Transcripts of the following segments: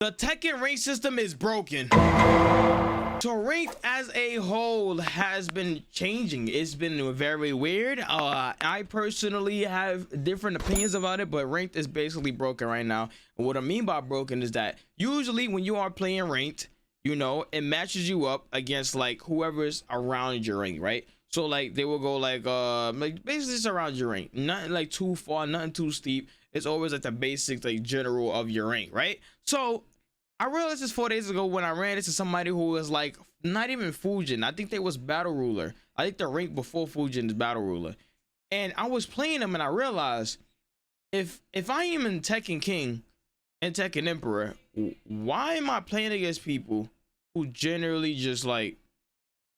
The Tekken rank system is broken. So ranked as a whole has been changing. It's been very weird. I personally have different opinions about it, but ranked is basically broken right now. And what I mean by broken is that usually when you are playing ranked, you know, it matches you up against like whoever's around your rank, right? So like they will go like basically just around your rank, nothing like too far, nothing too steep. It's always like the basics, like general of your rank, right? So I realized this 4 days ago when I ran into somebody who was like not even Fujin. I think they was battle ruler. I think the rank before Fujin is battle ruler. And I was playing them and I realized if I am in Tekken King and Tekken Emperor, why am I playing against people who generally just like,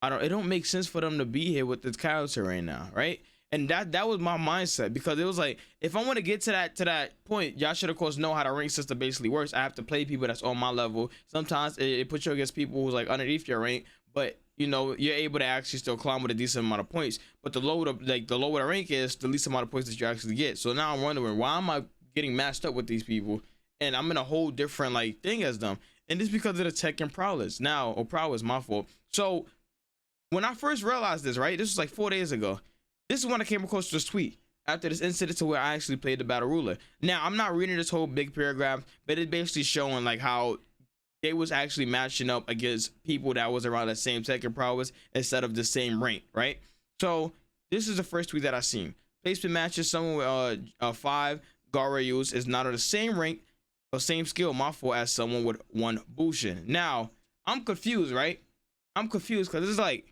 it don't make sense for them to be here with this character right now, right? And that was my mindset, because it was like, if I want to get to that point, y'all should of course know how the rank system basically works. I have to play people that's on my level. Sometimes it puts you against people who's like underneath your rank, but you know you're able to actually still climb with a decent amount of points. But the lower the rank is, the least amount of points that you actually get. So now I'm wondering, why am I getting matched up with these people and I'm in a whole different like thing as them? And it's because of the Tekken Prowess. Prowess, my fault. So when I first realized this, right, this was like 4 days ago. This is when I came across this tweet after this incident to where I actually played the battle ruler. Now I'm not reading this whole big paragraph, but it's basically showing like how they was actually matching up against people that was around the same Tekken Prowess instead of the same rank, right? So this is the first tweet that I seen. Placement matches someone with 5 Garyus is not on the same rank or same skill, my fault, as someone with 1 Bushin. Now I'm confused, right? I'm confused because it's like,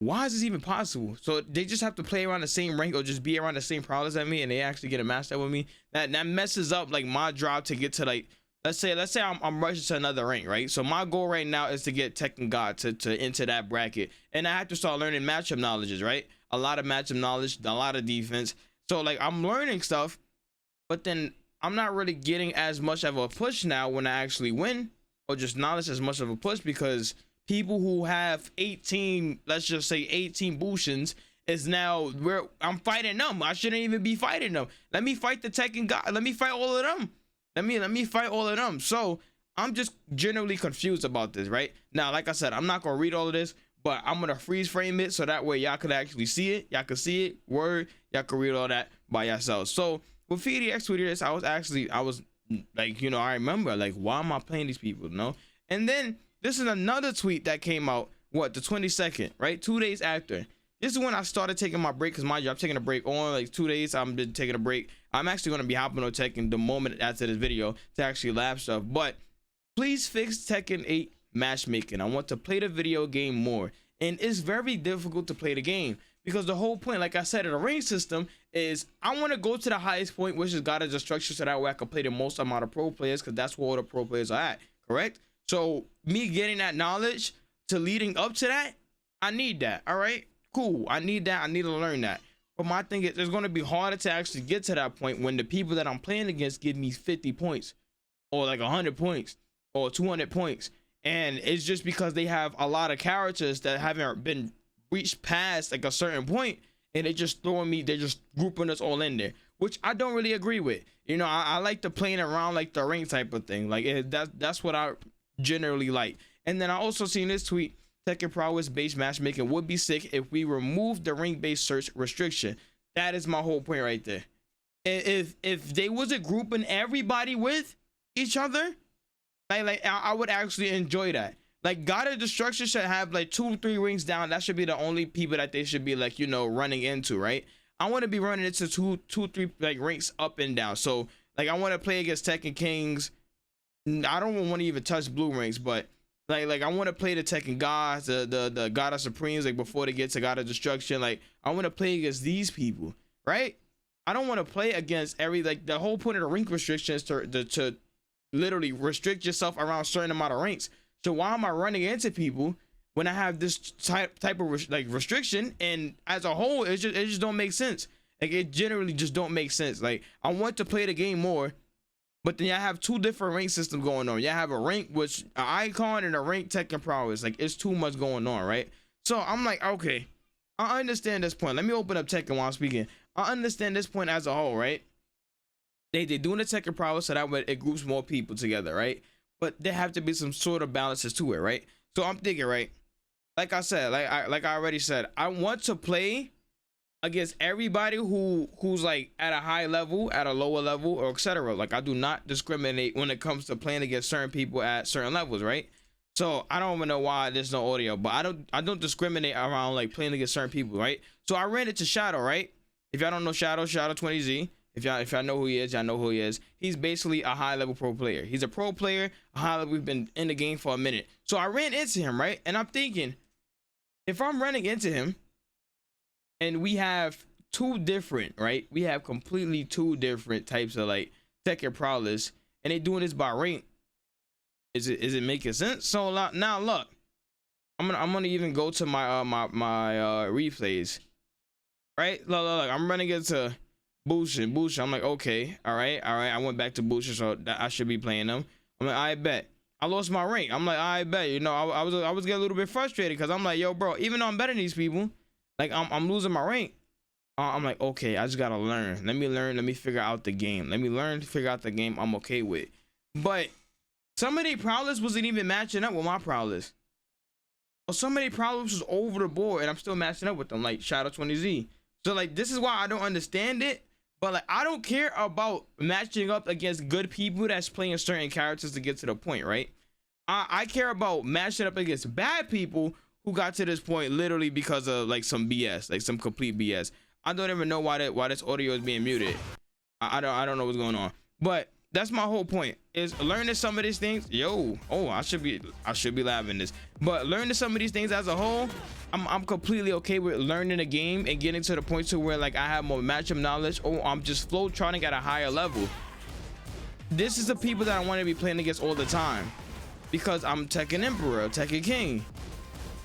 why is this even possible? So they just have to play around the same rank or just be around the same prowess as me and they actually get a match up with me? That messes up like my drive to get to, like, let's say I'm rushing to another rank, right? So my goal right now is to get Tekken God to enter that bracket, and I have to start learning matchup knowledges, right? A lot of matchup knowledge, a lot of defense. So like I'm learning stuff, but then I'm not really getting as much of a push now when I actually win, or just knowledge as much of a push, because people who have 18, let's just say 18 Bushins, is now where I'm fighting them. I shouldn't even be fighting them. Let me fight the Tekken God. Let me fight all of them. Let me fight all of them. So I'm just generally confused about this, right? Now, like I said, I'm not gonna read all of this, but I'm gonna freeze frame it so that way y'all could actually see it. Y'all can see it, word. Y'all can read all that by yourselves. So with FDX tweeted this, I was like, you know, I remember like, why am I playing these people, you know? And then this is another tweet that came out, what, the 22nd, right? 2 days after. This is when I started taking my break, because mind you, I'm taking a break on like 2 days. I've been taking a break. I'm actually going to be hopping on Tekken the moment after this video to actually lab stuff. But please fix Tekken 8 matchmaking. I want to play the video game more. And it's very difficult to play the game, because the whole point, like I said, of the rank system is I want to go to the highest point, which is God of Destruction, so that way I can play the most amount of pro players, because that's where all the pro players are at, correct? So me getting that knowledge to leading up to that, I need that. All right, cool. I need that. I need to learn that. But my thing is, it's going to be harder to actually get to that point when the people that I'm playing against give me 50 points or like 100 points or 200 points. And it's just because they have a lot of characters that haven't been reached past like a certain point, and they just throwing me, they're just grouping us all in there, which I don't really agree with. You know, I like to playing around like the rank type of thing. Like that's what I generally like. And then I also seen this tweet: Tekken Prowess based matchmaking would be sick if we remove the rank based search restriction. That is my whole point right there. If they wasn't grouping everybody with each other, like I would actually enjoy that. Like God of Destruction should have like 2-3 rings down. That should be the only people that they should be like, you know, running into, right? I want to be running into 2-3 like ranks up and down. So like I want to play against Tekken Kings. I don't want to even touch blue ranks, but like I want to play the Tekken gods, the God of Supremes, like before they get to God of Destruction. Like I want to play against these people, right? I don't want to play against like the whole point of the rank restriction is to literally restrict yourself around a certain amount of ranks. So why am I running into people when I have this type of restriction? And as a whole, it just don't make sense. Like it generally just don't make sense. Like I want to play the game more, but then I have 2 different rank systems going on. You have a rank which an icon and a rank Tekken Prowess. Like it's too much going on, right? So I'm like, okay, I understand this point. Let me open up Tekken while I'm speaking. I understand this point as a whole, right? They doing the Tekken Prowess so that way it groups more people together, right? but there have to be some sort of balances to it, right? So I'm thinking, right, like I said, like I already said, I want to play against everybody who's like at a high level, at a lower level, or etc. Like I do not discriminate when it comes to playing against certain people at certain levels, right? So I don't even know why there's no audio, but I don't discriminate around like playing against certain people, right? So I ran into Shadow, right? If y'all don't know Shadow 20Z, if y'all know who he is, y'all know who he is. He's basically a high level pro player. He's a pro player, a high level. We've been in the game for a minute. So I ran into him, right? And I'm thinking, if I'm running into him and we have two different, right? We have completely two different types of like Tekken prowess, and they doing this by rank. Is it making sense? So now look, I'm gonna even go to my my replays, right? Look, I'm running into Bushin. I'm like, okay, all right. I went back to Bushin, so I should be playing them. I'm like, I bet. I lost my rank. I'm like, I bet. You know, I was getting a little bit frustrated because I'm like, yo, bro, even though I'm better than these people, like I'm losing my rank. I'm like, okay, I just gotta learn. Let me figure out the game. Let me learn to figure out the game I'm okay with. But some of their prowess wasn't even matching up with my prowess. Or some of their prowess was over the board and I'm still matching up with them, like Shadow 20Z. So like, this is why I don't understand it. But like, I don't care about matching up against good people that's playing certain characters to get to the point, right? I care about matching up against bad people who got to this point literally because of like some BS, like some complete BS. I don't even know why this audio is being muted. I don't know what's going on. But that's my whole point, is learning some of these things. I should be laughing this, but learning some of these things as a whole, I'm completely okay with learning the game and getting to the point to where like I have more matchup knowledge, or I'm just flow charting at a higher level. This is the people that I want to be playing against all the time, because I'm Tekken Emperor, Tekken King.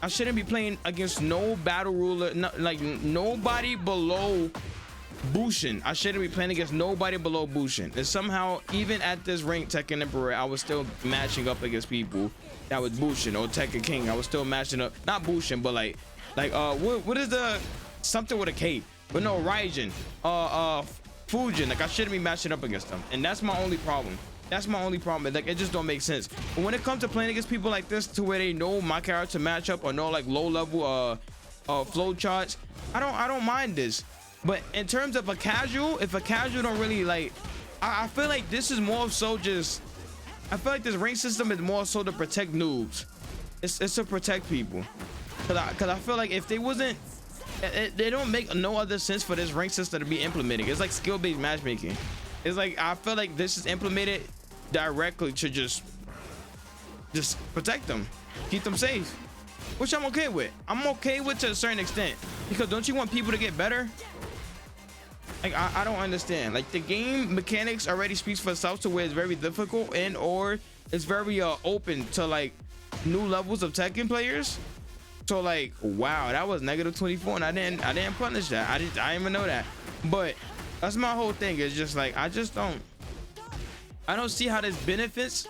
I shouldn't be playing against no battle ruler, like nobody below Bushin. I shouldn't be playing against nobody below Bushin. And somehow, even at this rank Tekken Emperor, I was still matching up against people that was Bushin, or Tekken King. I was still matching up, not Bushin, but like what is the something with a K? But no, Raijin, Fujin. Like I shouldn't be matching up against them, and that's my only problem. That's my only problem. Like it just don't make sense. But when it comes to playing against people like this, to where they know my character matchup or know like low level flow charts, I don't mind this. But in terms of a casual, if a casual don't really like, I feel like this is more so just, I feel like this rank system is more so to protect noobs. It's to protect people. Cause I feel like if they wasn't, they don't make no other sense for this rank system to be implemented. It's like skill-based matchmaking. It's like, I feel like this is implemented directly to just protect them, keep them safe, which I'm okay with. I'm okay with to a certain extent, because don't you want people to get better? Like I don't understand. Like the game mechanics already speaks for itself to where it's very difficult and or it's very open to like new levels of Tekken players. So like, wow, that was -24 and I didn't punish that. I didn't even know that. But that's my whole thing. It's just like I don't see how this benefits.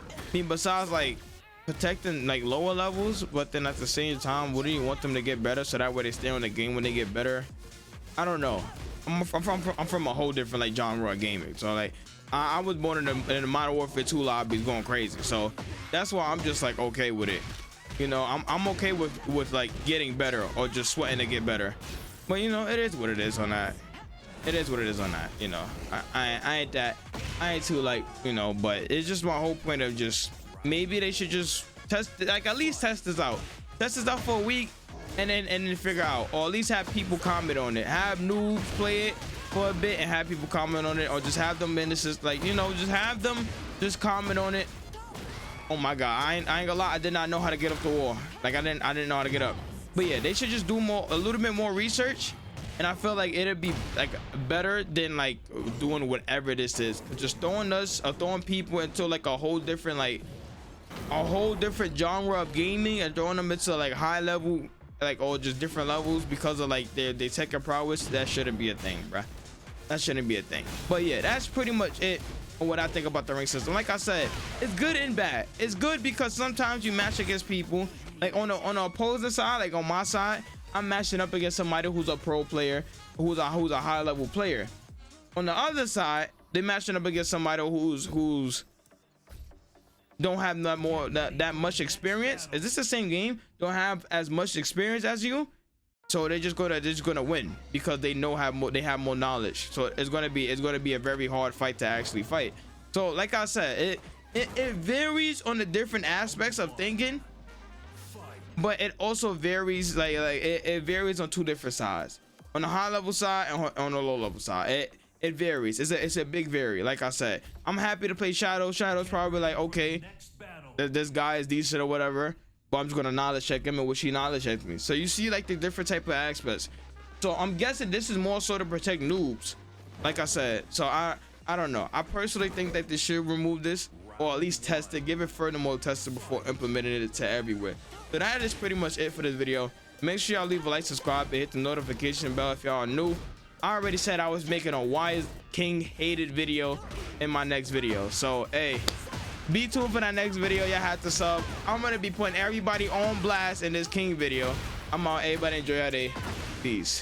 I mean, besides like protecting like lower levels, but then at the same time, wouldn't you want them to get better so that way they stay on the game when they get better? I don't know. I'm from a whole different like genre of gaming. So like I was born in the Modern Warfare 2 lobbies going crazy. So that's why I'm just like okay with it. You know, I'm okay with like getting better or just sweating to get better. But you know, it is what it is on that. It is what it is on that. You know, I ain't too like, you know, but it's just my whole point of just maybe they should just test, like at least test this out for a week. And then figure out, or at least have people comment on it. Have noobs play it for a bit and have people comment on it, or just have them in this is like, you know, just have them just comment on it. Oh my god, I ain't gonna lie, I did not know how to get up the wall. Like I didn't know how to get up. But yeah, they should just do a little bit more research, and I feel like it'd be like better than like doing whatever this is, just throwing people into like a whole different genre of gaming and throwing them into like high level, like, or just different levels because of like their Tekken prowess. That shouldn't be a thing, bruh. That shouldn't be a thing. But yeah, that's pretty much it on what I think about the rank system. Like I said, it's good and bad. It's good because sometimes you match against people like on the opposing side, like on my side, I'm matching up against somebody who's a pro player, who's a high level player. On the other side, they're matching up against somebody who's don't have that much experience. Is this the same game? Don't have as much experience as you, so they're just gonna win because they have more knowledge. So it's gonna be a very hard fight to actually fight. So like I said, it varies on the different aspects of thinking, but it also varies it varies on two different sides, on the high level side and on the low level side. It varies. It's a big vary. Like I said, I'm happy to play Shadow. Shadow's probably like, okay, this guy is decent or whatever, but I'm just gonna knowledge check him and wish he knowledge checked me. So you see like the different type of aspects. So I'm guessing this is more so to protect noobs, like I said. So I don't know. I personally think that they should remove this, or at least test it, give it furthermore tested before implementing it to everywhere. So that is pretty much it for this video. Make sure y'all leave a like, subscribe, and hit the notification bell if y'all are new. I already said I was making a why is King hated video in my next video. So hey, be tuned for that next video. Y'all have to sub. I'm gonna be putting everybody on blast in this King video. I'm out. Everybody enjoy your day. Peace.